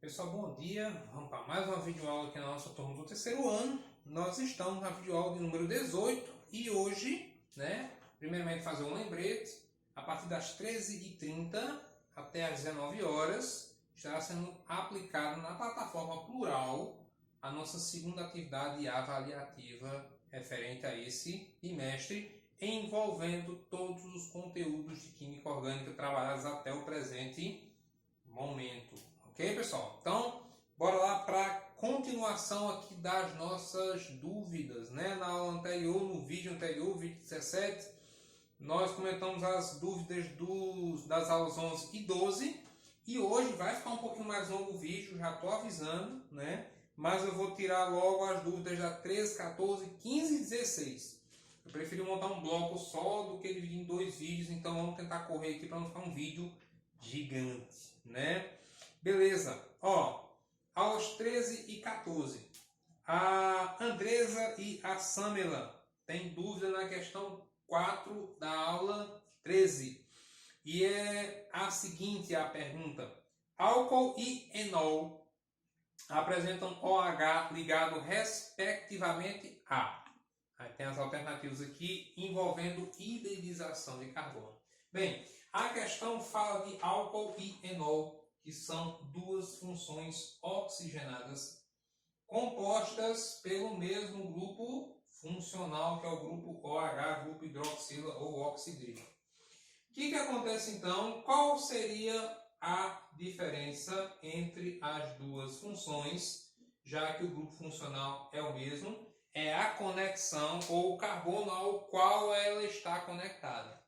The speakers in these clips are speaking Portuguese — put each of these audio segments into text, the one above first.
Pessoal, bom dia. Vamos para mais uma videoaula aqui na nossa turma do terceiro ano. Nós estamos na videoaula de número 18 e hoje, primeiramente fazer um lembrete, a partir das 13h30 até as 19 horas, estará sendo aplicado na plataforma Plural a nossa segunda atividade avaliativa referente a esse bimestre, envolvendo todos os conteúdos de Química Orgânica trabalhados até o presente momento. Ok, pessoal? Então, bora lá para a continuação aqui das nossas dúvidas, Na aula anterior, no vídeo anterior, vídeo 17, nós comentamos as dúvidas das aulas 11 e 12. E hoje vai ficar um pouquinho mais longo o vídeo, já estou avisando, Mas eu vou tirar logo as dúvidas da 13, 14, 15 e 16. Eu preferi montar um bloco só do que dividir em dois vídeos, então vamos tentar correr aqui para não ficar um vídeo gigante, Beleza, aulas 13 e 14. A Andresa e a Samela têm dúvida na questão 4 da aula 13. E é a seguinte a pergunta. Álcool e enol apresentam OH ligado respectivamente a. Aí tem as alternativas aqui envolvendo hidridização de carbono. Bem, a questão fala de álcool e enol, que são duas funções oxigenadas compostas pelo mesmo grupo funcional, que é o grupo OH, grupo hidroxila ou oxidrilo. O que acontece então? Qual seria a diferença entre as duas funções, já que o grupo funcional é o mesmo? É a conexão ou o carbono ao qual ela está conectada,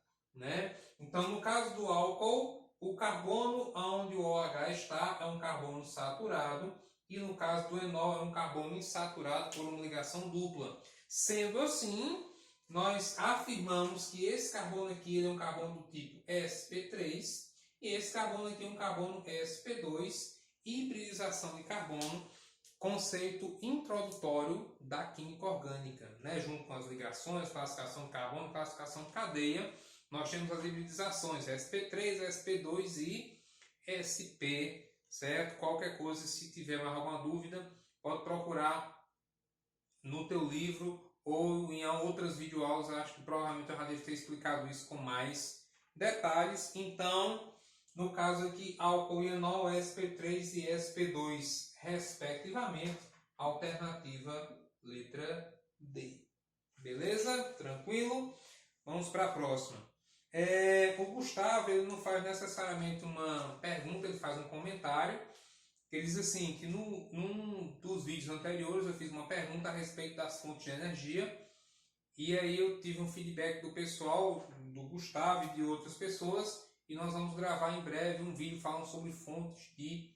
Então, no caso do álcool, o carbono onde o OH está é um carbono saturado e no caso do enol é um carbono insaturado por uma ligação dupla. Sendo assim, nós afirmamos que esse carbono aqui é um carbono do tipo sp3 e esse carbono aqui é um carbono sp2, hibridização de carbono, conceito introdutório da química orgânica, junto com as ligações, classificação de carbono, classificação de cadeia. Nós temos as hibridizações sp3, sp2 e sp, certo? Qualquer coisa, se tiver mais alguma dúvida, pode procurar no teu livro ou em outras videoaulas. Acho que provavelmente eu já devo ter explicado isso com mais detalhes. Então, no caso aqui, álcool e enol, sp3 e sp2, respectivamente, alternativa letra D. Beleza? Tranquilo? Vamos para a próxima. O Gustavo, ele não faz necessariamente uma pergunta, ele faz um comentário. Ele diz assim, que num dos vídeos anteriores eu fiz uma pergunta a respeito das fontes de energia. E aí eu tive um feedback do pessoal, do Gustavo e de outras pessoas. E nós vamos gravar em breve um vídeo falando sobre fontes de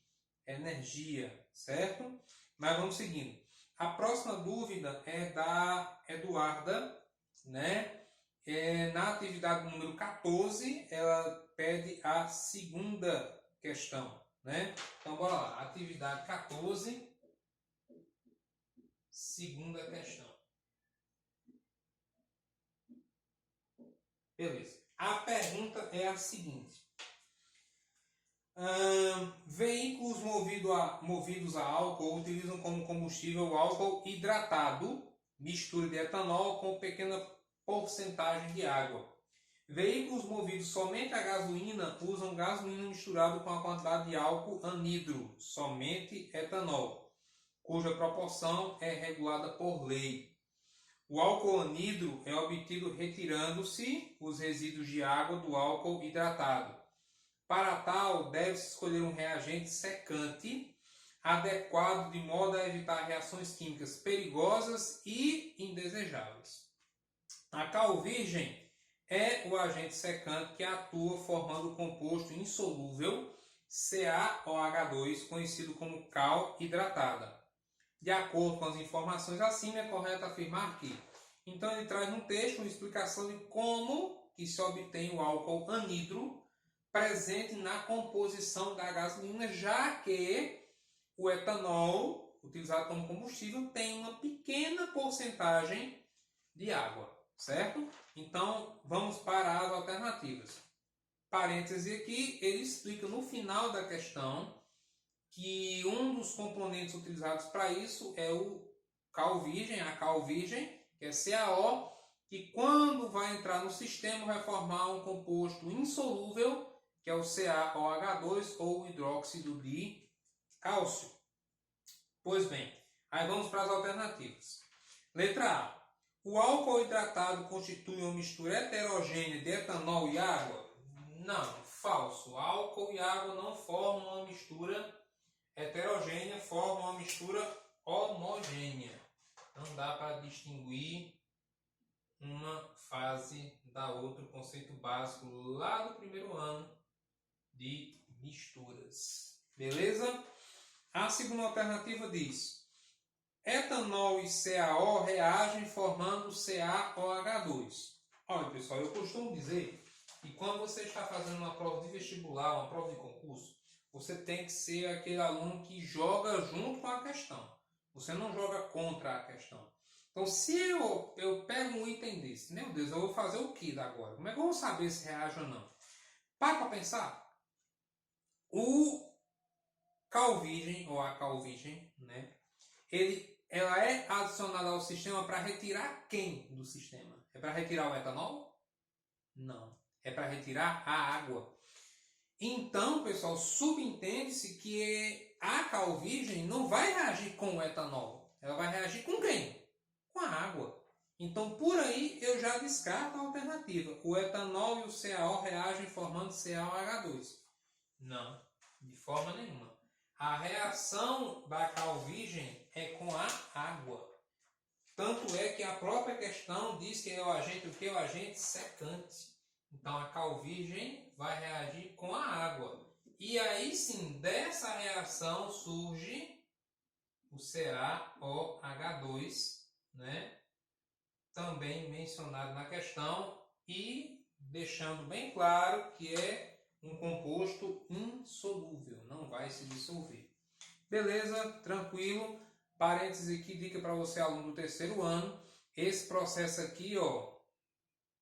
energia, certo? Mas vamos seguindo. A próxima dúvida é da Eduarda, na atividade número 14, ela pede a segunda questão, Então, bora lá. Atividade 14, segunda questão. Beleza. A pergunta é a seguinte. Veículos movidos a álcool utilizam como combustível o álcool hidratado, mistura de etanol com pequena porcentagem de água. Veículos movidos somente a gasolina usam gasolina misturado com a quantidade de álcool anidro, somente etanol, cuja proporção é regulada por lei. O álcool anidro é obtido retirando-se os resíduos de água do álcool hidratado. Para tal, deve-se escolher um reagente secante adequado de modo a evitar reações químicas perigosas e indesejáveis. A cal virgem é o agente secante que atua formando o composto insolúvel CaOH2, conhecido como cal hidratada. De acordo com as informações acima, é correto afirmar que. Então ele traz no texto uma explicação de como que se obtém o álcool anidro presente na composição da gasolina, já que o etanol, utilizado como combustível, tem uma pequena porcentagem de água, certo? Então, vamos para as alternativas. Parêntese aqui, ele explica no final da questão que um dos componentes utilizados para isso é o cal virgem, a cal virgem, que é CaO, que quando vai entrar no sistema vai formar um composto insolúvel, que é o CaOH2 ou hidróxido de cálcio. Pois bem, aí vamos para as alternativas. Letra A. O álcool hidratado constitui uma mistura heterogênea de etanol e água? Não, falso. Álcool e água não formam uma mistura heterogênea, formam uma mistura homogênea. Não dá para distinguir uma fase da outra, o conceito básico lá do primeiro ano de misturas. Beleza? A segunda alternativa diz: etanol e CaO reagem formando CaOH2. Olha, pessoal, eu costumo dizer que quando você está fazendo uma prova de vestibular, uma prova de concurso, você tem que ser aquele aluno que joga junto com a questão. Você não joga contra a questão. Então, se eu pego um item desse, meu Deus, eu vou fazer o que agora? Como é que eu vou saber se reage ou não? Para pensar. O cal virgem, ou a cal virgem, né? Ela é adicionada ao sistema para retirar quem do sistema? É para retirar o etanol? Não. É para retirar a água. Então, pessoal, subentende-se que a cal virgem não vai reagir com o etanol. Ela vai reagir com quem? Com a água. Então, por aí, eu já descarto a alternativa. O etanol e o CaO reagem formando CaOH2. Não, de forma nenhuma. A reação da cal virgem é com a água. Tanto é que a própria questão diz que é o agente, o que é o agente secante. Então a cal virgem vai reagir com a água. E aí sim, dessa reação surge o CaOH2, né? Também mencionado na questão e deixando bem claro que é um composto insolúvel, não vai se dissolver. Beleza? Tranquilo. Parênteses aqui, dica para você, aluno do terceiro ano. Esse processo aqui, ó,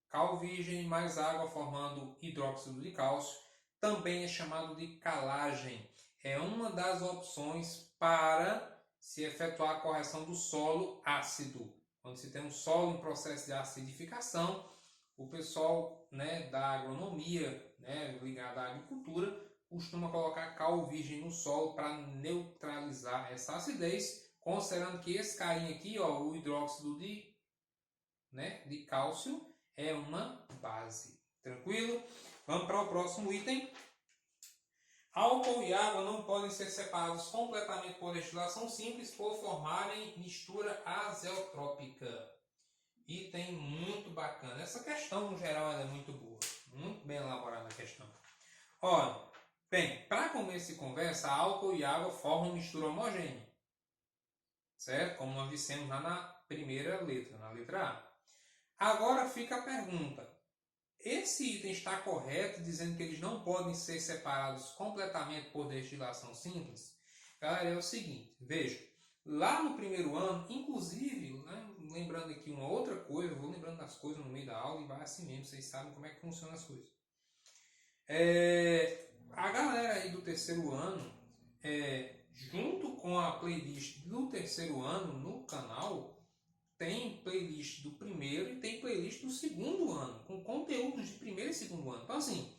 cal virgem mais água formando hidróxido de cálcio, também é chamado de calagem. É uma das opções para se efetuar a correção do solo ácido. Quando se tem um solo em processo de acidificação, o pessoal, né, da agronomia, né, ligado à agricultura, costuma colocar cal virgem no solo para neutralizar essa acidez, considerando que esse carinha aqui, ó, o hidróxido de cálcio, é uma base. Tranquilo? Vamos para o próximo item. Álcool e água não podem ser separados completamente por destilação simples por formarem mistura azeotrópica. Item muito bacana. Essa questão, no geral, ela é muito boa. Muito bem elaborada a questão. Olha, bem, para começo de conversa, álcool e água formam mistura homogênea. Certo? Como nós dissemos lá na primeira letra, na letra A. Agora fica a pergunta. Esse item está correto dizendo que eles não podem ser separados completamente por destilação simples? Galera, é o seguinte, veja. Lá no primeiro ano, inclusive, né, lembrando aqui uma outra coisa, eu vou lembrando das coisas no meio da aula e vai assim mesmo, vocês sabem como é que funcionam as coisas. A galera aí do terceiro ano, junto com a playlist do terceiro ano no canal, tem playlist do primeiro e tem playlist do segundo ano, com conteúdos de primeiro e segundo ano. Então assim,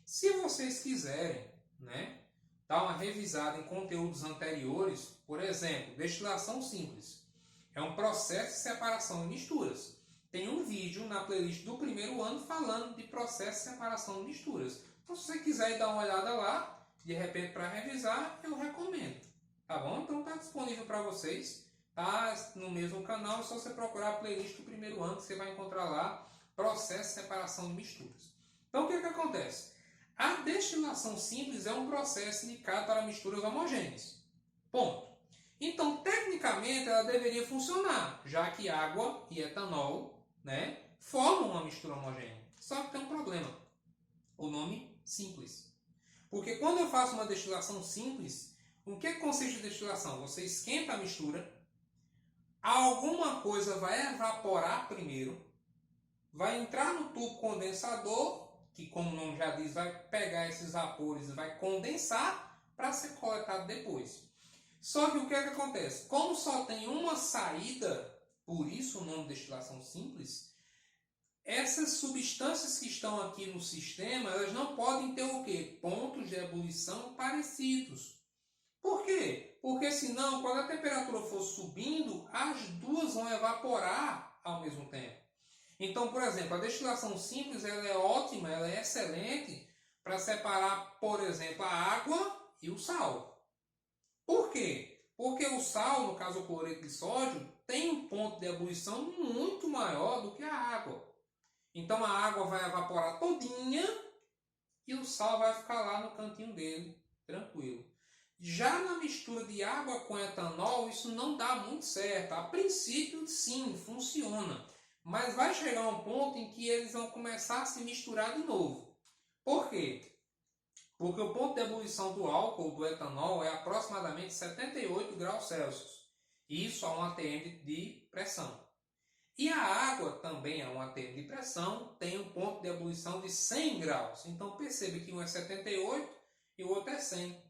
se vocês quiserem, né, dar uma revisada em conteúdos anteriores, por exemplo, destilação simples, é um processo de separação de misturas. Tem um vídeo na playlist do primeiro ano falando de processo de separação de misturas. Então se você quiser ir dar uma olhada lá, de repente para revisar, eu recomendo. Tá bom? Então está disponível para vocês. Tá no mesmo canal, é só você procurar a playlist do primeiro ano que você vai encontrar lá processo de separação de misturas. Então o que acontece? A destilação simples é um processo indicado para misturas homogêneas. Ponto. Então, tecnicamente, ela deveria funcionar, já que água e etanol, né, formam uma mistura homogênea. Só que tem um problema. O nome simples. Porque quando eu faço uma destilação simples, o que consiste a destilação? Você esquenta a mistura, alguma coisa vai evaporar primeiro, vai entrar no tubo condensador, que como o nome já diz, vai pegar esses vapores e vai condensar, para ser coletado depois. Só que o que é que acontece? Como só tem uma saída, por isso o nome destilação simples, essas substâncias que estão aqui no sistema, elas não podem ter o quê? Pontos de ebulição parecidos. Por quê? Porque senão, quando a temperatura for subindo, as duas vão evaporar ao mesmo tempo. Então, por exemplo, a destilação simples ela é ótima, ela é excelente para separar, por exemplo, a água e o sal. Por quê? Porque o sal, no caso o cloreto de sódio, tem um ponto de ebulição muito maior do que a água. Então a água vai evaporar todinha e o sal vai ficar lá no cantinho dele, tranquilo. Já na mistura de água com etanol, isso não dá muito certo. A princípio, sim, funciona. Mas vai chegar um ponto em que eles vão começar a se misturar de novo. Por quê? Porque o ponto de ebulição do álcool, do etanol, é aproximadamente 78 graus Celsius. Isso a um atm de pressão. E a água também a um atm de pressão tem um ponto de ebulição de 100 graus. Então perceba que um é 78 e o outro é 100.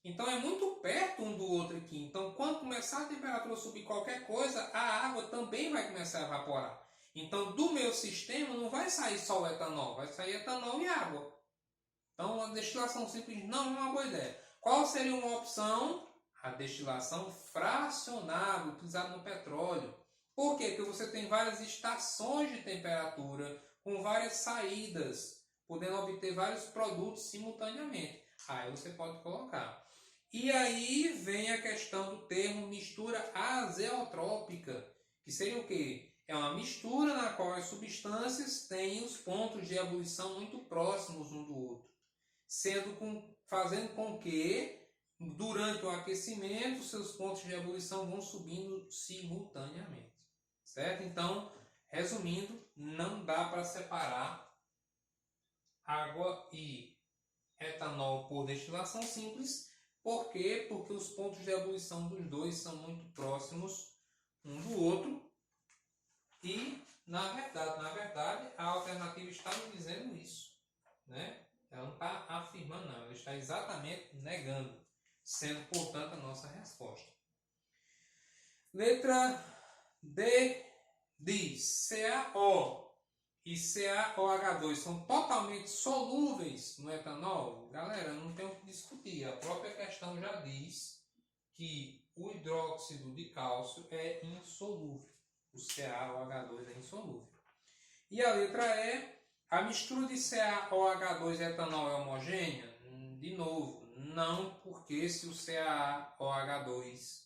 Então é muito perto um do outro aqui. Então quando começar a temperatura subir qualquer coisa, a água também vai começar a evaporar. Então do meu sistema não vai sair só o etanol, vai sair etanol e água. Então a destilação simples não é uma boa ideia. Qual seria uma opção? A destilação fracionada, utilizada no petróleo. Por quê? Porque você tem várias estações de temperatura, com várias saídas, podendo obter vários produtos simultaneamente. Aí você pode colocar. E aí vem a questão do termo mistura azeotrópica, que seria o quê? É uma mistura na qual as substâncias têm os pontos de ebulição muito próximos um do outro, fazendo com que, durante o aquecimento, seus pontos de ebulição vão subindo simultaneamente. Certo? Então, resumindo, não dá para separar água e etanol por destilação simples. Por quê? Porque os pontos de ebulição dos dois são muito próximos um do outro. E, na verdade, a alternativa está me dizendo isso. Né? Ela não está afirmando, não. Ela está exatamente negando, sendo, portanto, a nossa resposta. Letra D diz: CaO e CaOH2 são totalmente solúveis no etanol? Galera, não tem o que discutir. A própria questão já diz que o hidróxido de cálcio é insolúvel. O CaOH2 é insolúvel. E a letra E: a mistura de CaOH2 e etanol é homogênea? De novo, não, porque se o CaOH2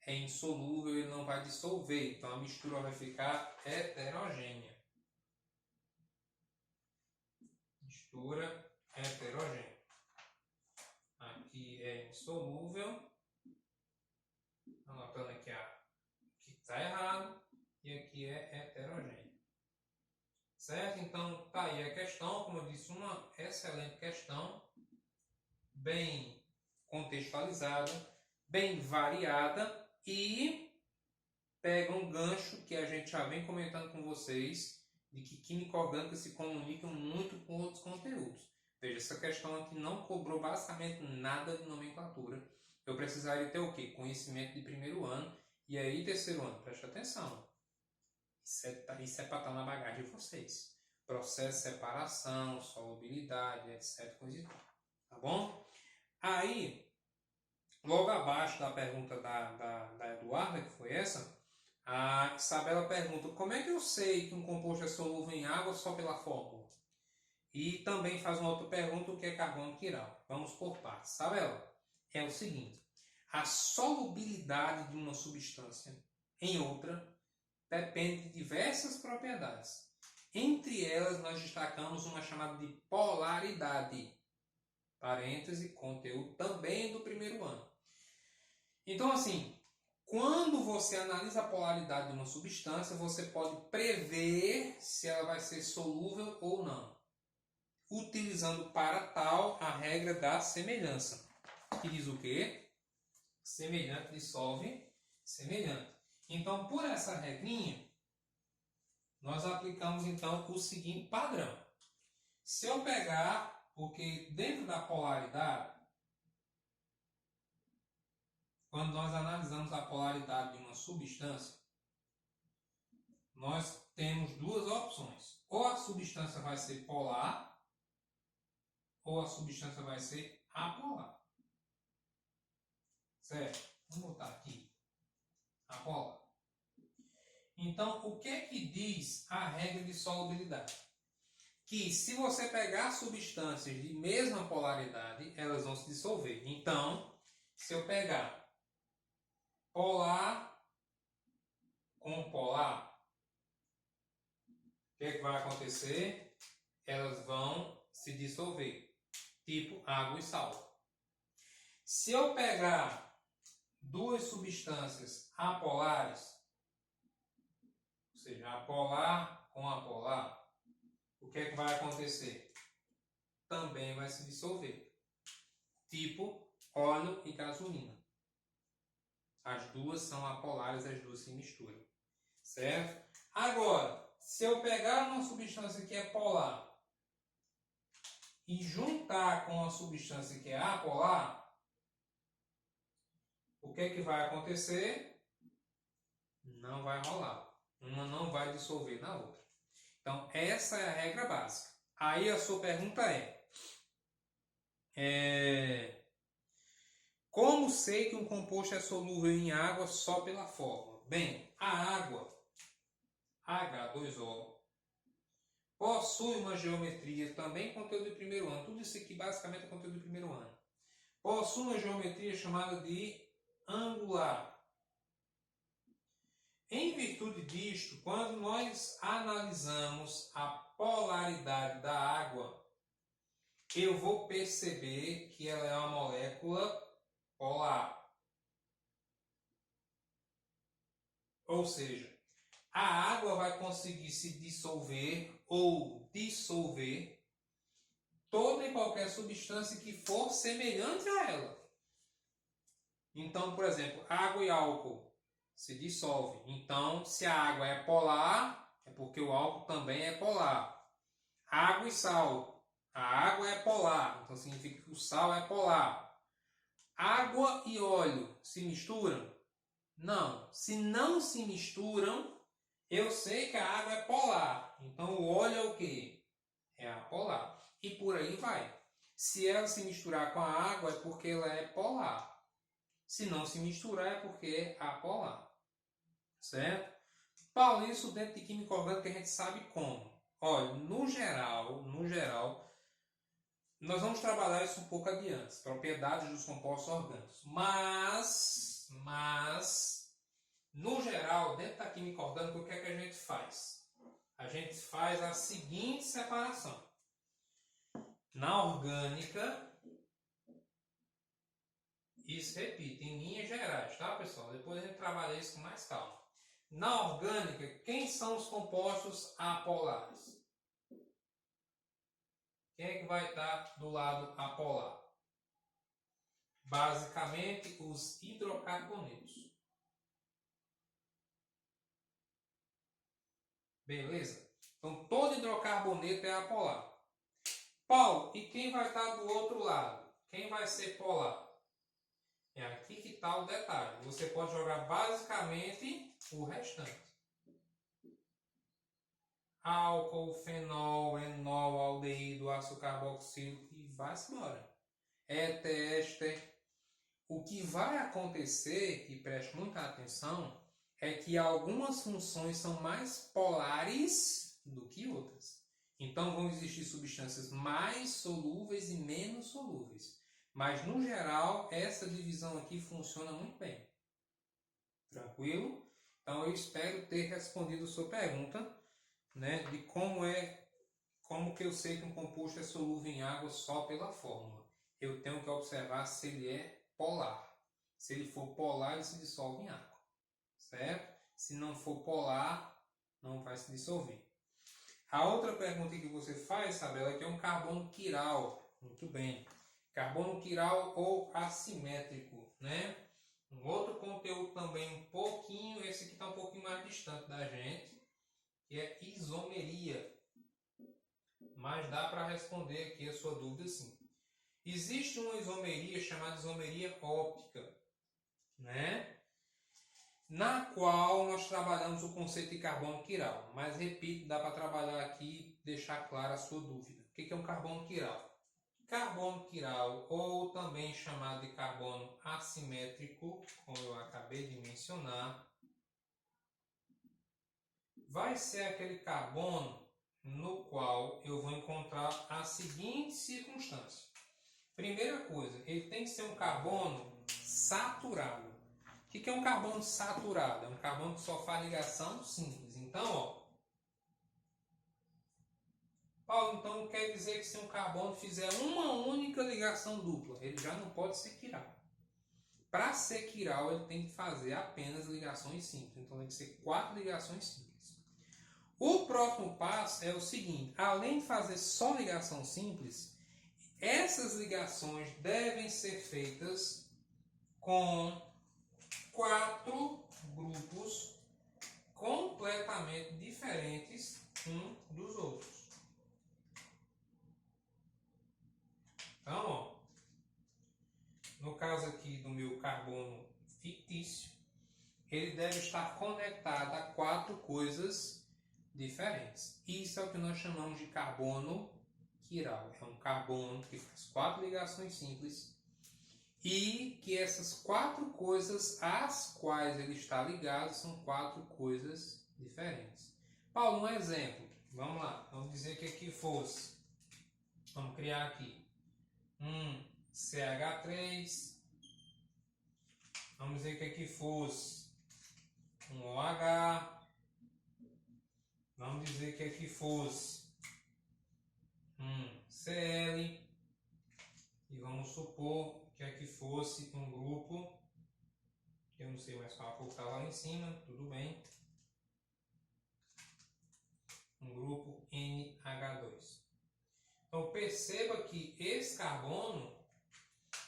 é insolúvel, ele não vai dissolver. Então a mistura vai ficar heterogênea. Mistura heterogênea. Aqui é insolúvel. Anotando aqui que está errado. E aqui é heterogêneo. Certo? Então tá aí a questão. Como eu disse, uma excelente questão. Bem contextualizada. Bem variada. E pega um gancho que a gente já vem comentando com vocês, de que química orgânica se comunica muito com outros conteúdos. Veja, essa questão aqui não cobrou basicamente nada de nomenclatura. Eu precisaria ter o quê? Conhecimento de primeiro ano. E aí, terceiro ano, preste atenção. Isso é para estar na bagagem de vocês. Processo de separação, solubilidade, etc. Coisa e tal. Tá bom? Aí, logo abaixo da pergunta da Eduarda, que foi essa, a Isabela pergunta: como é que eu sei que um composto é solúvel em água só pela fórmula? E também faz uma outra pergunta: o que é carbono quiral? Vamos por partes. Isabela, é o seguinte: a solubilidade de uma substância em outra depende de diversas propriedades. Entre elas, nós destacamos uma chamada de polaridade. Parêntese, conteúdo também do primeiro ano. Então, assim, quando você analisa a polaridade de uma substância, você pode prever se ela vai ser solúvel ou não, utilizando para tal a regra da semelhança, que diz o quê? Semelhante dissolve semelhante. Então, por essa regrinha, nós aplicamos então o seguinte padrão. Se eu pegar, porque dentro da polaridade, quando nós analisamos a polaridade de uma substância, nós temos duas opções. Ou a substância vai ser polar, ou a substância vai ser apolar. Certo? Vamos botar aqui. Apolar. Então, o que é que diz a regra de solubilidade? Que se você pegar substâncias de mesma polaridade, elas vão se dissolver. Então, se eu pegar polar com polar, o que é que vai acontecer? Elas vão se dissolver, tipo água e sal. Se eu pegar duas substâncias apolares, ou seja, apolar com apolar, o que é que vai acontecer? Também vai se dissolver, tipo óleo e gasolina. As duas são apolares, as duas se misturam, certo? Agora, se eu pegar uma substância que é polar e juntar com a substância que é apolar, o que é que vai acontecer? Não vai rolar. Uma não vai dissolver na outra. Então, essa é a regra básica. Aí a sua pergunta como sei que um composto é solúvel em água só pela fórmula? Bem, a água, H2O, possui uma geometria, também conteúdo de primeiro ano. Tudo isso aqui basicamente é conteúdo de primeiro ano. Possui uma geometria chamada de angular. Em virtude disto, quando nós analisamos a polaridade da água, eu vou perceber que ela é uma molécula polar. Ou seja, a água vai conseguir se dissolver ou dissolver toda e qualquer substância que for semelhante a ela. Então, por exemplo, água e álcool se dissolvem. Então, se a água é polar, é porque o álcool também é polar. Água e sal. A água é polar, então significa que o sal é polar. Água e óleo se misturam? Não. Se não se misturam, eu sei que a água é polar. Então o óleo é o quê? É apolar. E por aí vai. Se ela se misturar com a água é porque ela é polar. Se não se misturar é porque é apolar. Certo? Paulo, isso dentro de química orgânica a gente sabe como. Olha, no geral, nós vamos trabalhar isso um pouco adiante, propriedades dos compostos orgânicos. Mas, no geral, dentro da química orgânica, o que é que a gente faz? A gente faz a seguinte separação. Na orgânica, isso repite, em linhas gerais, tá, pessoal? Depois a gente trabalha isso com mais calma. Na orgânica, quem são os compostos apolares? Quem é que vai estar do lado apolar? Basicamente, os hidrocarbonetos. Beleza? Então, todo hidrocarboneto é apolar. Paulo, e quem vai estar do outro lado? Quem vai ser polar? É aqui que está o detalhe. Você pode jogar basicamente o restante. Álcool, fenol, enol, aldeído, ácido carboxílico e vai-se embora. Éter. O que vai acontecer, e preste muita atenção, é que algumas funções são mais polares do que outras. Então vão existir substâncias mais solúveis e menos solúveis. Mas no geral, essa divisão aqui funciona muito bem. Tranquilo? Então eu espero ter respondido a sua pergunta, né, de como que eu sei que um composto é solúvel em água só pela fórmula. Eu tenho que observar se ele é polar. Se ele for polar, ele se dissolve em água. Certo? Se não for polar, não vai se dissolver. A outra pergunta que você faz, Isabela, é que é um carbono quiral. Muito bem. Carbono quiral ou assimétrico, né? Um outro conteúdo também um pouquinho, esse aqui está um pouquinho mais distante da gente, que é isomeria. Mas dá para responder aqui a sua dúvida sim. Existe uma isomeria chamada isomeria óptica. né? Na qual nós trabalhamos o conceito de carbono quiral. Mas, repito, dá para trabalhar aqui e deixar clara a sua dúvida. O que é um carbono quiral? Carbono quiral, ou também chamado de carbono assimétrico, como eu acabei de mencionar, vai ser aquele carbono no qual eu vou encontrar a seguinte circunstância. Primeira coisa, ele tem que ser um carbono saturado. O que é um carbono saturado? É um carbono que só faz ligação simples. Então, ó, Paulo, então quer dizer que se um carbono fizer uma única ligação dupla, ele já não pode ser quiral. Para ser quiral, ele tem que fazer apenas ligações simples. Então, tem que ser 4 ligações simples. O próximo passo é o seguinte: além de fazer só ligação simples, essas ligações devem ser feitas com 4 grupos completamente diferentes um dos outros. Então, ó, no caso aqui do meu carbono fictício, ele deve estar conectado a 4 coisas diferentes. Isso é o que nós chamamos de carbono quiral. É um carbono que faz 4 ligações simples e que essas 4 coisas às quais ele está ligado são 4 coisas diferentes. Paulo, um exemplo. Vamos lá. Vamos dizer que aqui fosse. Vamos criar aqui um CH3. Vamos dizer que aqui fosse um OH. Vamos dizer que aqui fosse um Cl. E vamos supor que aqui fosse um grupo, que eu não sei mais qual cor estava lá em cima, tudo bem. Um grupo NH2. Então perceba que esse carbono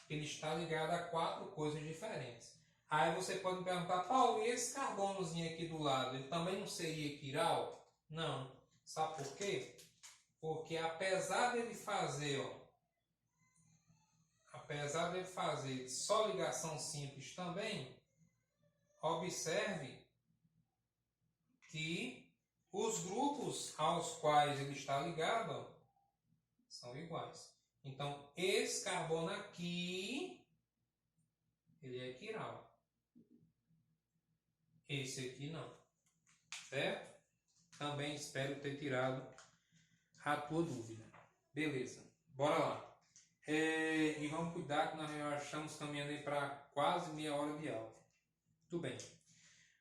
ele está ligado a 4 coisas diferentes. Aí você pode me perguntar, Paulo, e esse carbonozinho aqui do lado, ele também não seria quiral? Não. Sabe por quê? Porque apesar dele fazer, só ligação simples também, observe que os grupos aos quais ele está ligado são iguais. Então, esse carbono aqui, ele é quiral. Esse aqui não. Certo? Também espero ter tirado a tua dúvida. Beleza. Bora lá. E vamos cuidar que nós já estamos caminhando aí para quase meia hora de aula. Tudo bem.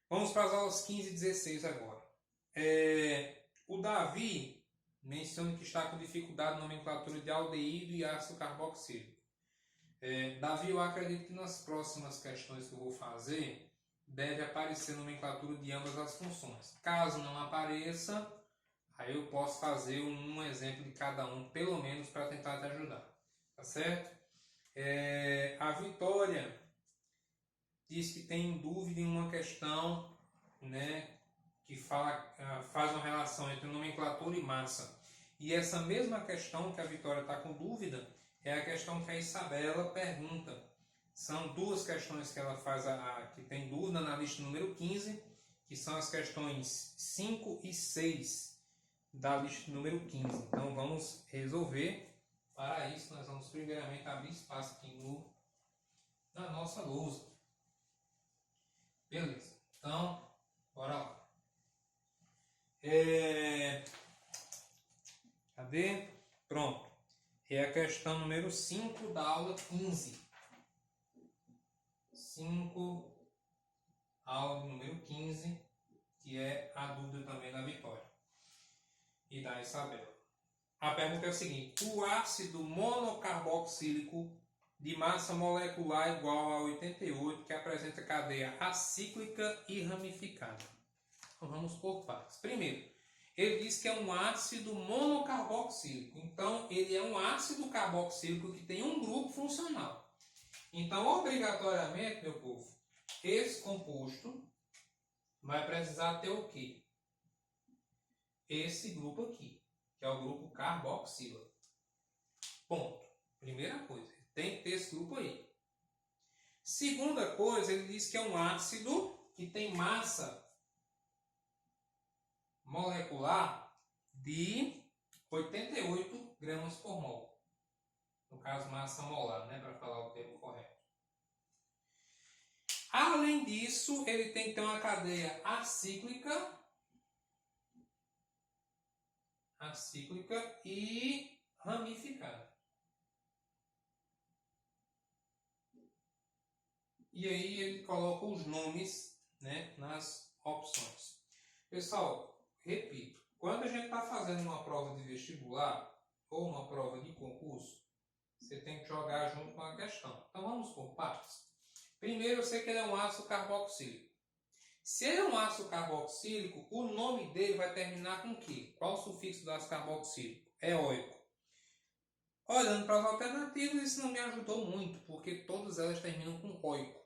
Vamos para as aulas 15 e 16 agora. O Davi menciona que está com dificuldade na nomenclatura de aldeído e ácido carboxílico. Davi, eu acredito que nas próximas questões que eu vou fazer, deve aparecer nomenclatura de ambas as funções. Caso não apareça, aí eu posso fazer um exemplo de cada um, pelo menos para tentar te ajudar. Tá certo? A Vitória diz que tem dúvida em uma questão, né, que faz uma relação entre nomenclatura e massa. E essa mesma questão que a Vitória está com dúvida é a questão que a Isabela pergunta. São 2 questões que ela faz que tem dúvida na lista número 15, que são as questões 5 e 6 da lista número 15. Então vamos resolver. Para isso, nós vamos primeiramente abrir espaço aqui na nossa lousa. Beleza. Então, bora lá. Cadê? Pronto. É a questão número 5 da aula 15. 5, aula número 15, que é a dúvida também da Vitória e da Isabela. A pergunta é o seguinte: o ácido monocarboxílico de massa molecular igual a 88, que apresenta cadeia acíclica e ramificada. Então vamos por partes. Primeiro, ele diz que é um ácido monocarboxílico. Então, ele é um ácido carboxílico que tem um grupo funcional. Então, obrigatoriamente, meu povo, esse composto vai precisar ter o quê? Esse grupo aqui, que é o grupo carboxila. Ponto. Primeira coisa, tem que ter esse grupo aí. Segunda coisa, ele diz que é um ácido que tem massa molecular de 88 gramas por mol. No caso, massa molar, né, para falar o termo correto. Além disso, ele tem que ter uma cadeia acíclica e ramificada. E aí ele coloca os nomes, né, nas opções. Pessoal, repito, quando a gente está fazendo uma prova de vestibular ou uma prova de concurso, você tem que jogar junto com a questão. Então vamos por partes. Primeiro, eu sei que ele é um ácido carboxílico. Se ele é um ácido carboxílico, o nome dele vai terminar com o quê? Qual o sufixo do ácido carboxílico? É oico. Olhando para as alternativas, isso não me ajudou muito, porque todas elas terminam com oico.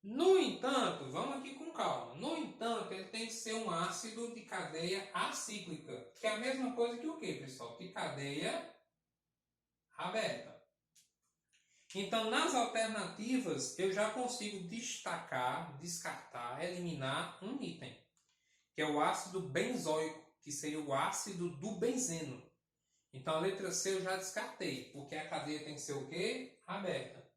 No entanto, vamos aqui com calma. No entanto, ele tem que ser um ácido de cadeia acíclica, que é a mesma coisa que o quê, pessoal? Que cadeia aberta. Então, nas alternativas, eu já consigo destacar, descartar, eliminar um item, que é o ácido benzoico, que seria o ácido do benzeno. Então, a letra C eu já descartei, porque a cadeia tem que ser o quê? Aberta.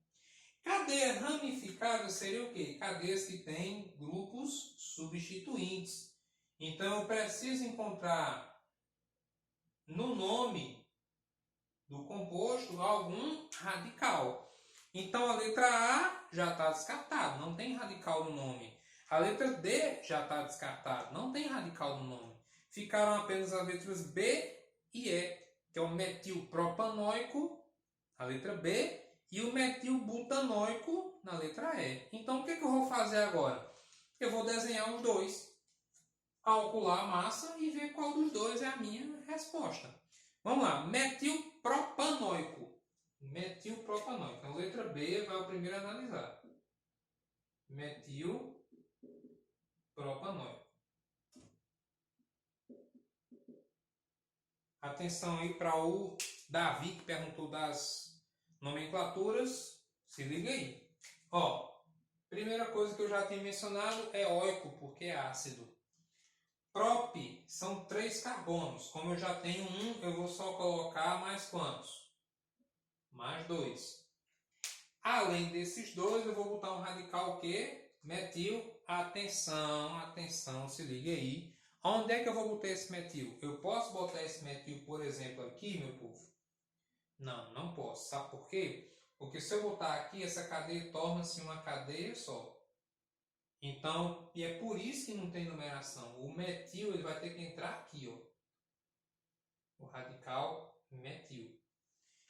Cadeia ramificada seria o quê? Cadeias que têm grupos substituintes. Então, eu preciso encontrar no nome do composto algum radical. Então a letra A já está descartada, não tem radical no nome. A letra D já está descartada, não tem radical no nome. Ficaram apenas as letras B e E, que é o metilpropanoico, a letra B, e o metilbutanoico na letra E. Então o que eu vou fazer agora? Eu vou desenhar os dois, calcular a massa e ver qual dos dois é a minha resposta. Vamos lá, metilpropanoico. Metilpropanoico. A letra B vai o primeiro a analisar. Metilpropanoico. Atenção aí para o Davi que perguntou das nomenclaturas. Se liga aí. Ó, primeira coisa que eu já tinha mencionado é oico, porque é ácido. Prop são 3 carbonos. Como eu já tenho um, eu vou só colocar mais quantos? Mais 2. Além desses dois, eu vou botar um radical o quê? Metil. Atenção, atenção, se liga aí. Onde é que eu vou botar esse metil? Eu posso botar esse metil, por exemplo, aqui, meu povo? Não, não posso. Sabe por quê? Porque se eu botar aqui, essa cadeia torna-se uma cadeia só. Então, e é por isso que não tem numeração. O metil ele vai ter que entrar aqui, ó. O radical metil.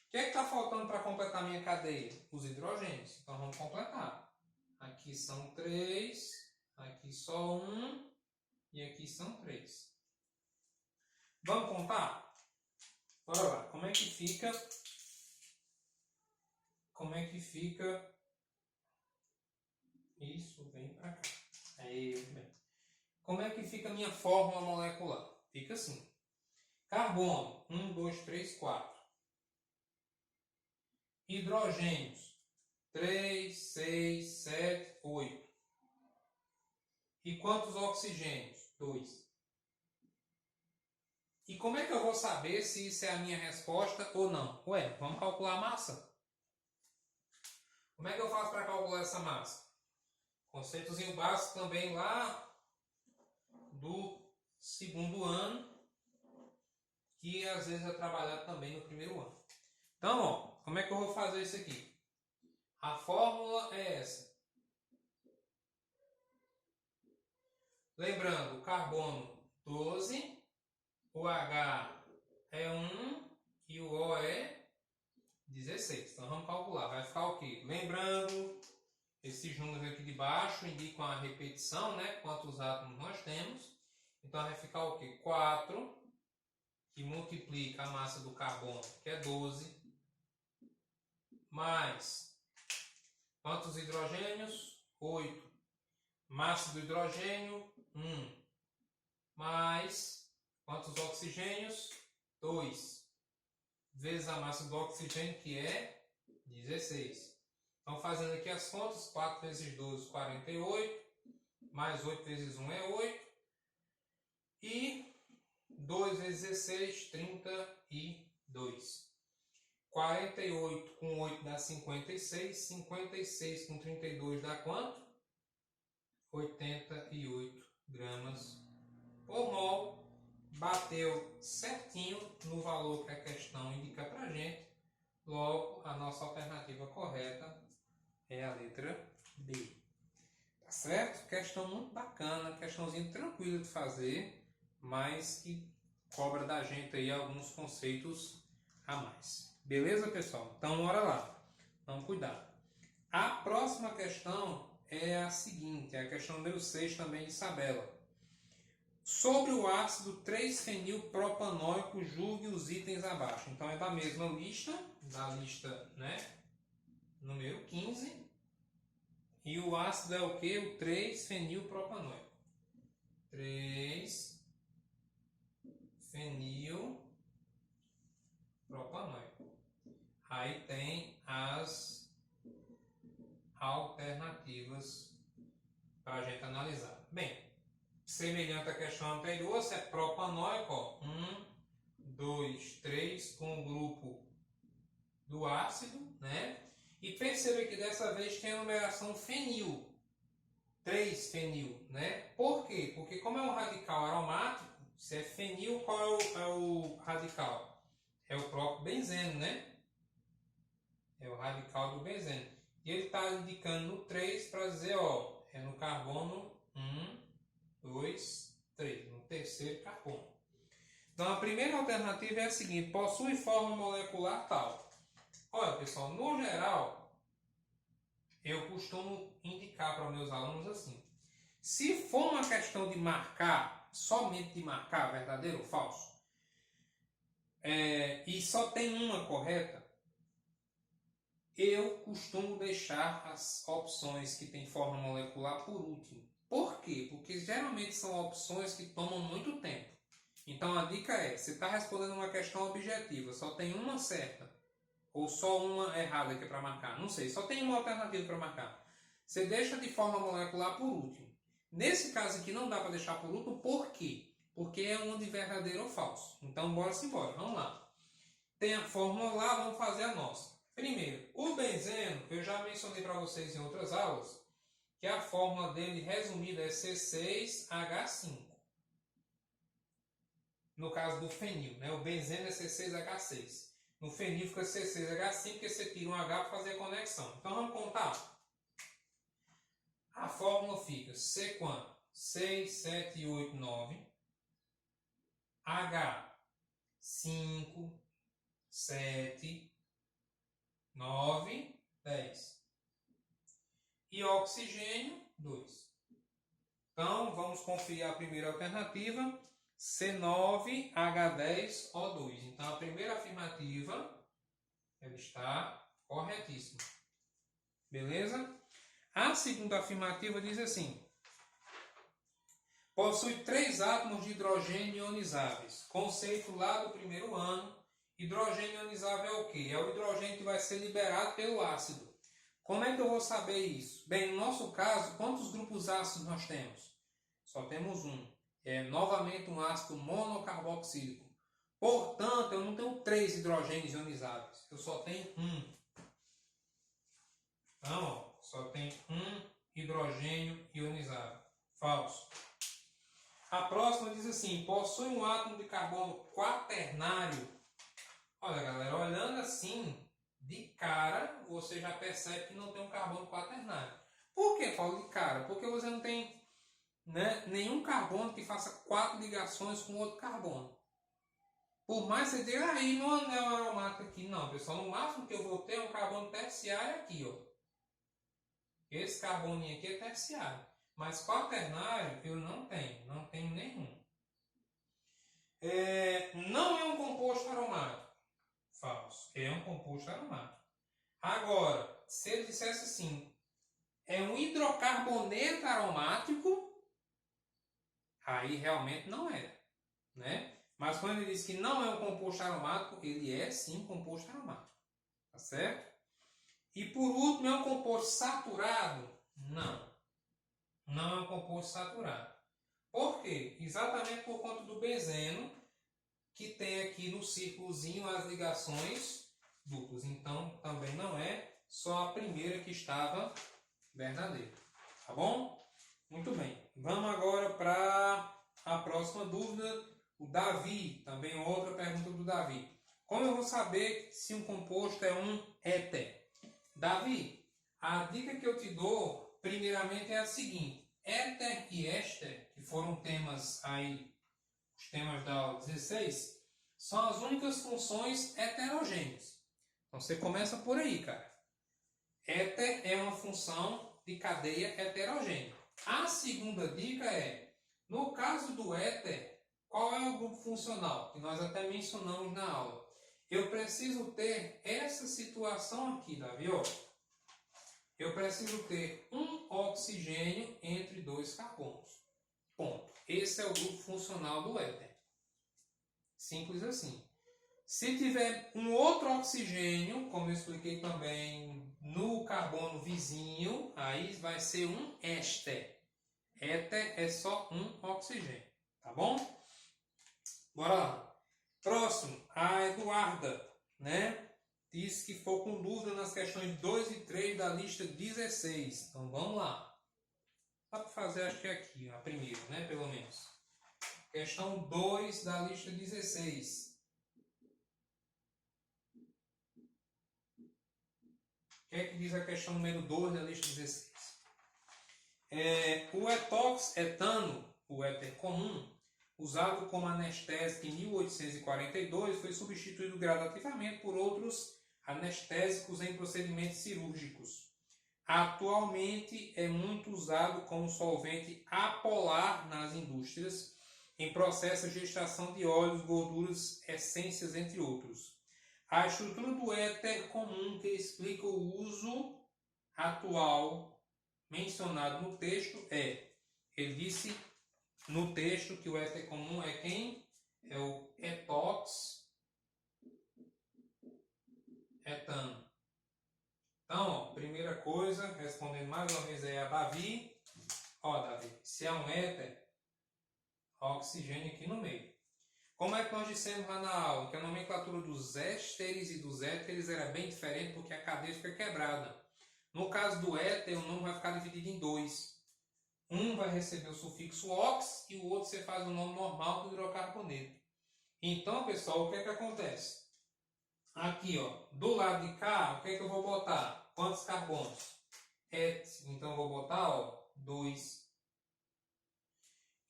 O que é que está faltando para completar a minha cadeia? Os hidrogênios. Então vamos completar. Aqui são 3, aqui só 1 e aqui são 3. Vamos contar? Bora lá. Como é que fica? Como é que fica? Isso, vem para cá. Aí, bem. Como é que fica a minha fórmula molecular? Fica assim. Carbono, 1, 2, 3, 4. Hidrogênios, 3, 6, 7, 8. E quantos oxigênios? 2. E como é que eu vou saber se isso é a minha resposta ou não? Ué, vamos calcular a massa. Como é que eu faço para calcular essa massa? Conceitozinho básico também lá do segundo ano, que às vezes é trabalhado também no primeiro ano. Então, ó, como é que eu vou fazer isso aqui? A fórmula é essa. Lembrando, o carbono 12, o H é 1 e o O é 16. Então vamos calcular. Vai ficar o quê? Lembrando, esses números aqui de baixo indicam a repetição, né? Quantos átomos nós temos. Então vai ficar o quê? 4, que multiplica a massa do carbono, que é 12, mais quantos hidrogênios? 8. Massa do hidrogênio, 1. Mais quantos oxigênios? 2. Vezes a massa do oxigênio, que é 16. Então, fazendo aqui as contas, 4 vezes 12, 48, mais 8 vezes 1 é 8, e 2 vezes 16, 32. 48 com 8 dá 56, 56 com 32 dá quanto? 88 gramas por mol. Bateu certinho no valor que a questão indica pra gente. Logo, a nossa alternativa correta é a letra B. Tá certo? Questão muito bacana, questãozinha tranquila de fazer, mas que cobra da gente aí alguns conceitos a mais. Beleza, pessoal? Então, bora lá. Vamos cuidar. A próxima questão é a seguinte, é a questão número 6 também de Isabela. Sobre o ácido 3-fenilpropanoico, julgue os itens abaixo. Então, é da mesma lista, né, número 15. E o ácido é o que? O 3-fenilpropanoico. 3-fenilpropanoico. Aí tem as alternativas para a gente analisar. Bem, semelhante à questão anterior, se é propanoico, ó, 1, 2, 3, com o grupo do ácido, né? E perceba que dessa vez tem a numeração fenil, 3-fenil, né? Por quê? Porque como é um radical aromático, se é fenil, qual é o radical? É o próprio benzeno, né? É o radical do benzeno. E ele está indicando no 3 para dizer, ó, é no carbono 1, 2, 3, no terceiro carbono. Então a primeira alternativa é a seguinte, possui forma molecular tal. Olha, pessoal, no geral, eu costumo indicar para meus alunos assim. Se for uma questão de marcar, somente de marcar verdadeiro ou falso, e só tem uma correta, eu costumo deixar as opções que têm forma molecular por último. Por quê? Porque geralmente são opções que tomam muito tempo. Então a dica é, você está respondendo uma questão objetiva, só tem uma certa, ou só uma errada que é para marcar, não sei, só tem uma alternativa para marcar. Você deixa de forma molecular por último. Nesse caso aqui não dá para deixar por último, por quê? Porque é um de verdadeiro ou falso. Então bora embora, vamos lá. Tem a fórmula lá, vamos fazer a nossa. Primeiro, o benzeno, eu já mencionei para vocês em outras aulas, que a fórmula dele resumida é C6H5. No caso do fenil, né? O benzeno é C6H6. No fenil fica C6H5, porque você tira um H para fazer a conexão. Então vamos contar. A fórmula fica C quanto? 6, 7, 8, 9. H, 5, 7, 9, 10. E oxigênio, 2. Então, vamos conferir a primeira alternativa, C9H10O2. Então, a primeira afirmativa, ela está corretíssima. Beleza? A segunda afirmativa diz assim, possui 3 átomos de hidrogênio ionizáveis. Conceito lá do primeiro ano. Hidrogênio ionizável é o quê? É o hidrogênio que vai ser liberado pelo ácido. Como é que eu vou saber isso? Bem, no nosso caso, quantos grupos ácidos nós temos? Só temos um. É novamente um ácido monocarboxílico. Portanto, eu não tenho 3 hidrogênios ionizáveis. Eu só tenho um. Então, ó, só tem um hidrogênio ionizado. Falso. A próxima diz assim, possui um átomo de carbono quaternário. Olha, galera, olhando assim, de cara, você já percebe que não tem um carbono quaternário. Por que falo de cara? Porque você não tem, né, nenhum carbono que faça 4 ligações com outro carbono. Por mais que você diga, aí no anel aromático aqui, não, pessoal, no máximo que eu vou ter é um carbono terciário aqui, ó. Esse carboninho aqui é terciário. Mas quaternário eu não tenho nenhum. Não é um composto aromático. Falso. É um composto aromático. Agora, se ele dissesse assim, é um hidrocarboneto aromático, aí realmente não é, né? Mas quando ele diz que não é um composto aromático, ele é sim um composto aromático. Tá certo? E por último, é um composto saturado? Não. Não é um composto saturado. Por quê? Exatamente por conta do benzeno, que tem aqui no círculozinho as ligações duplas. Então, também não é só a primeira que estava verdadeira. Tá bom? Muito bem. Vamos agora para a próxima dúvida. O Davi, também outra pergunta do Davi. Como eu vou saber se um composto é um éter? Davi, a dica que eu te dou, primeiramente, é a seguinte. Éter e éster, que foram temas aí, os temas da aula 16, são as únicas funções heterogêneas. Então, você começa por aí, cara. Éter é uma função de cadeia heterogênea. A segunda dica é, no caso do éter, qual é o grupo funcional? Que nós até mencionamos na aula. Eu preciso ter essa situação aqui, Davi, ó. Eu preciso ter um oxigênio entre dois carbonos. Ponto. Esse é o grupo funcional do éter. Simples assim. Se tiver um outro oxigênio, como eu expliquei também no carbono vizinho, aí vai ser um éster. Éter é só um oxigênio. Tá bom? Bora lá. Próximo, a Eduarda, né? Disse que ficou com dúvida nas questões 2 e 3 da lista 16. Então vamos lá. Dá para fazer, acho que é aqui, a primeira, né? Pelo menos. Questão 2 da lista 16. O que é que diz a questão número 2 da lista 16? O etox etano, o éter comum, usado como anestésico em 1842, foi substituído gradativamente por outros anestésicos em procedimentos cirúrgicos. Atualmente é muito usado como solvente apolar nas indústrias, em processos de extração de óleos, gorduras, essências, entre outros. A estrutura do éter comum que explica o uso atual mencionado no texto ele disse no texto que o éter comum é quem? É o etox etano. Então, ó, primeira coisa, respondendo mais uma vez aí a Davi. Ó, Davi, se é um éter, oxigênio aqui no meio. Como é que nós dissemos lá na aula? Que a nomenclatura dos ésteres e dos éteres era bem diferente porque a cadeia fica quebrada. No caso do éter, o nome vai ficar dividido em dois. Um vai receber o sufixo ox e o outro você faz o nome normal do hidrocarboneto. Então, pessoal, o que é que acontece? Aqui, ó, do lado de cá, o que é que eu vou botar? Quantos carbonos? Então, eu vou botar, ó, 2.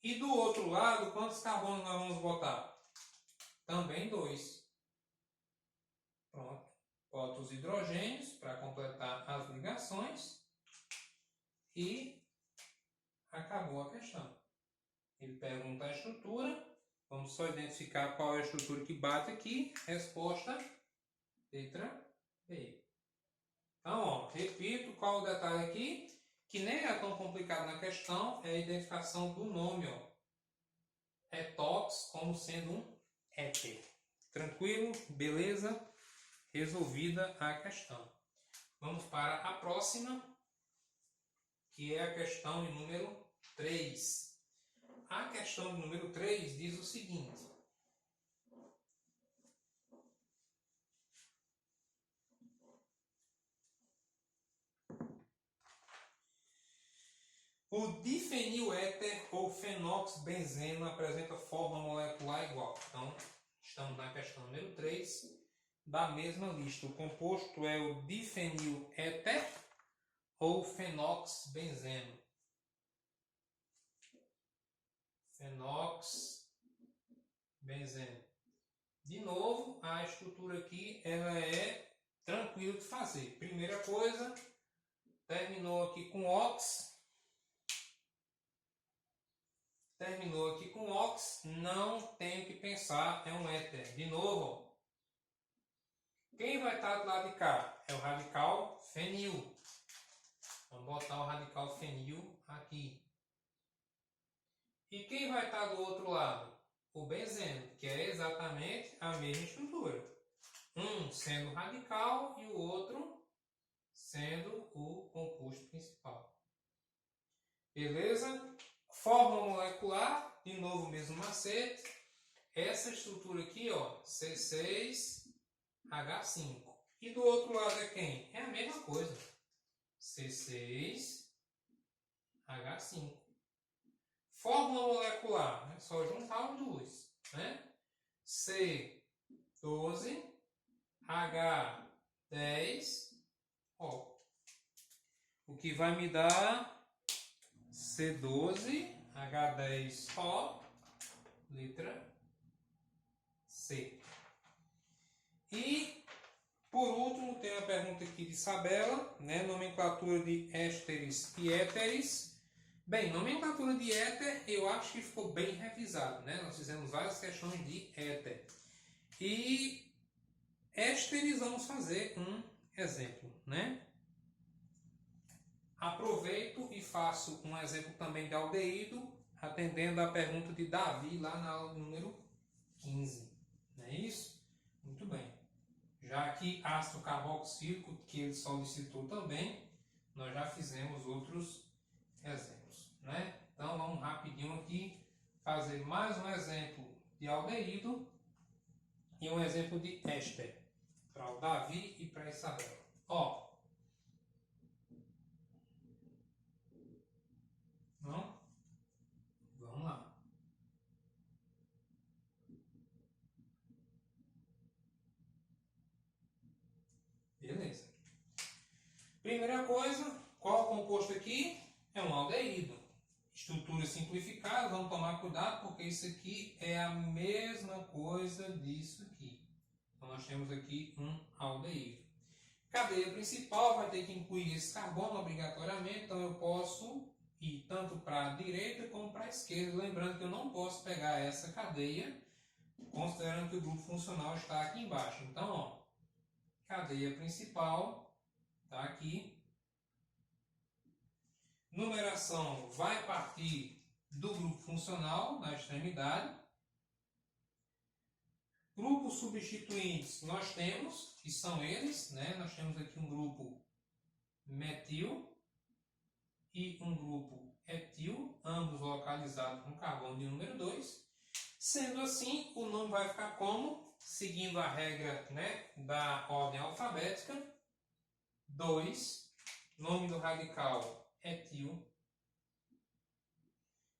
E do outro lado, quantos carbonos nós vamos botar? Também 2. Pronto. Bota os hidrogênios para completar as ligações. E acabou a questão. Ele pergunta a estrutura. Vamos só identificar qual é a estrutura que bate aqui. Resposta, letra B. Então, ó, repito qual o detalhe aqui, que nem é tão complicado na questão, é a identificação do nome, ó. Etox como sendo um éter. Tranquilo? Beleza? Resolvida a questão. Vamos para a próxima, que é a questão de número 3. A questão de número 3 diz o seguinte. O difeniléter ou fenoxbenzeno apresenta forma molecular igual. Então, estamos na questão número 3 da mesma lista. O composto é o difeniléter ou fenoxbenzeno. Fenoxbenzeno. De novo, a estrutura aqui ela é tranquila de fazer. Primeira coisa, terminou aqui com ox. Terminou aqui com ox, não tenho que pensar, é um éter. De novo, quem vai estar do lado de cá? É o radical fenil. Vamos botar o radical fenil aqui. E quem vai estar do outro lado? O benzeno, que é exatamente a mesma estrutura. Um sendo radical e o outro sendo o composto principal. Beleza? Fórmula molecular, de novo o mesmo macete. Essa estrutura aqui, ó, C6H5. E do outro lado é quem? É a mesma coisa. C6H5. Fórmula molecular, é só juntar os dois, né? C12H10O. O que vai me dar C12H10O, letra C. E, por último, tem a pergunta aqui de Isabela, né? Nomenclatura de ésteres e éteres. Bem, nomenclatura de éter, eu acho que ficou bem revisado, né? Nós fizemos várias questões de éter. E ésteres, vamos fazer um exemplo, né? Aproveito e faço um exemplo também de aldeído, atendendo a pergunta de Davi lá na aula número 15. Não é isso? Muito bem. Já aqui ácido carboxílico, que ele solicitou também, nós já fizemos outros exemplos, né? Então vamos rapidinho aqui fazer mais um exemplo de aldeído e um exemplo de éster para o Davi e para a Isabela. Ó, não? Vamos lá. Beleza. Primeira coisa, qual o composto aqui? É um aldeído. Estrutura simplificada, vamos tomar cuidado porque isso aqui é a mesma coisa disso aqui. Então nós temos aqui um aldeído. Cadeia principal vai ter que incluir esse carbono obrigatoriamente, então eu posso ir tanto para a direita como para a esquerda, lembrando que eu não posso pegar essa cadeia, considerando que o grupo funcional está aqui embaixo. Então, ó, cadeia principal está aqui. Numeração vai partir do grupo funcional, na extremidade. Grupos substituintes nós temos, que são eles, né? Nós temos aqui um grupo metil e um grupo etil, ambos localizados no carbono de número 2. Sendo assim, o nome vai ficar como? Seguindo a regra, né, da ordem alfabética. 2, nome do radical etil.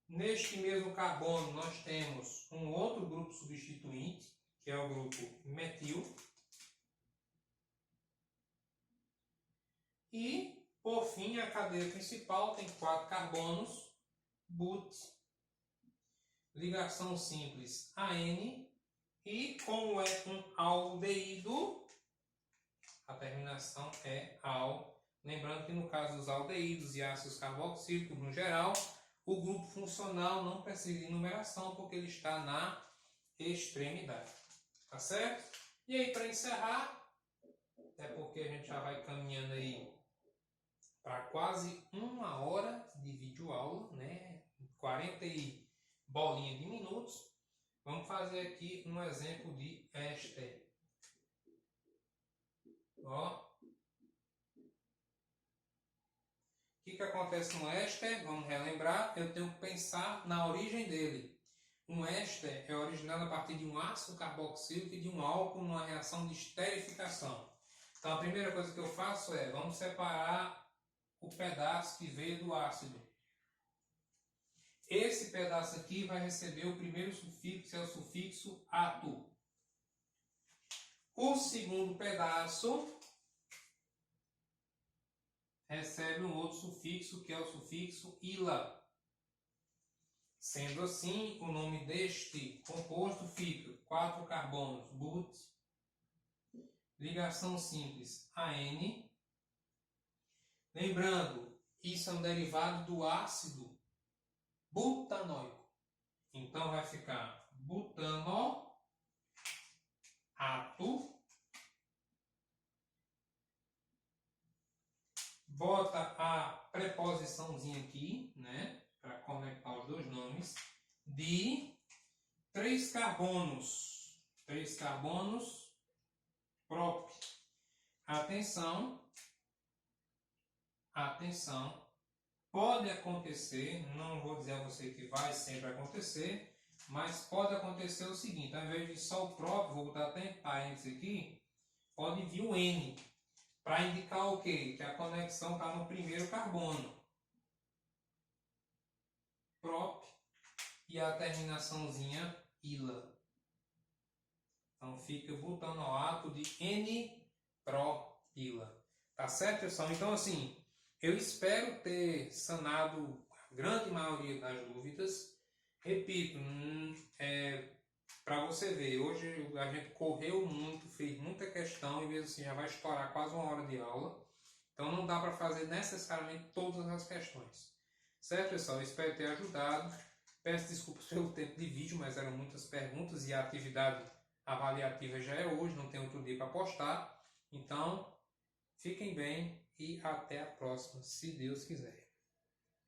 Neste mesmo carbono nós temos um outro grupo substituinte, que é o grupo metil. E, por fim, a cadeia principal tem 4 carbonos, but, ligação simples AN, e como é um aldeído, a terminação é al. Lembrando que no caso dos aldeídos e ácidos carboxílicos no geral, o grupo funcional não precisa de numeração porque ele está na extremidade. Tá certo? E aí, para encerrar, até porque a gente já vai caminhando aí para quase 1 hora de videoaula, né? 40 e bolinha de minutos. Vamos fazer aqui um exemplo de éster. Ó. O que acontece no éster? Vamos relembrar. Eu tenho que pensar na origem dele. Um éster é originado a partir de um ácido carboxílico e de um álcool numa reação de esterificação. Então a primeira coisa que eu faço é, vamos separar o pedaço que veio do ácido. Esse pedaço aqui vai receber o primeiro sufixo, que é o sufixo ato. O segundo pedaço recebe um outro sufixo, que é o sufixo ila. Sendo assim, o nome deste composto fica 4 carbonos, but, ligação simples AN. Lembrando, isso é um derivado do ácido butanoico. Então vai ficar butanoato. Bota a preposiçãozinha aqui, né, para conectar os dois nomes, de 3 carbonos. 3 carbonos próprios. Atenção, atenção. Pode acontecer, não vou dizer a você que vai sempre acontecer, mas pode acontecer o seguinte, ao invés de só o próprio, vou botar até em parênteses aqui, pode vir o N, para indicar o quê? Que a conexão está no primeiro carbono. Prop e a terminaçãozinha ila. Então fica butanoato de N-pro-ila. Tá certo, pessoal? Então assim, eu espero ter sanado a grande maioria das dúvidas. Repito, para você ver, hoje a gente correu muito, fez muita questão e mesmo assim já vai estourar quase 1 hora de aula. Então não dá para fazer necessariamente todas as questões. Certo, pessoal? Eu espero ter ajudado. Peço desculpas pelo tempo de vídeo, mas eram muitas perguntas e a atividade avaliativa já é hoje, não tem outro dia para postar. Então, fiquem bem e até a próxima, se Deus quiser.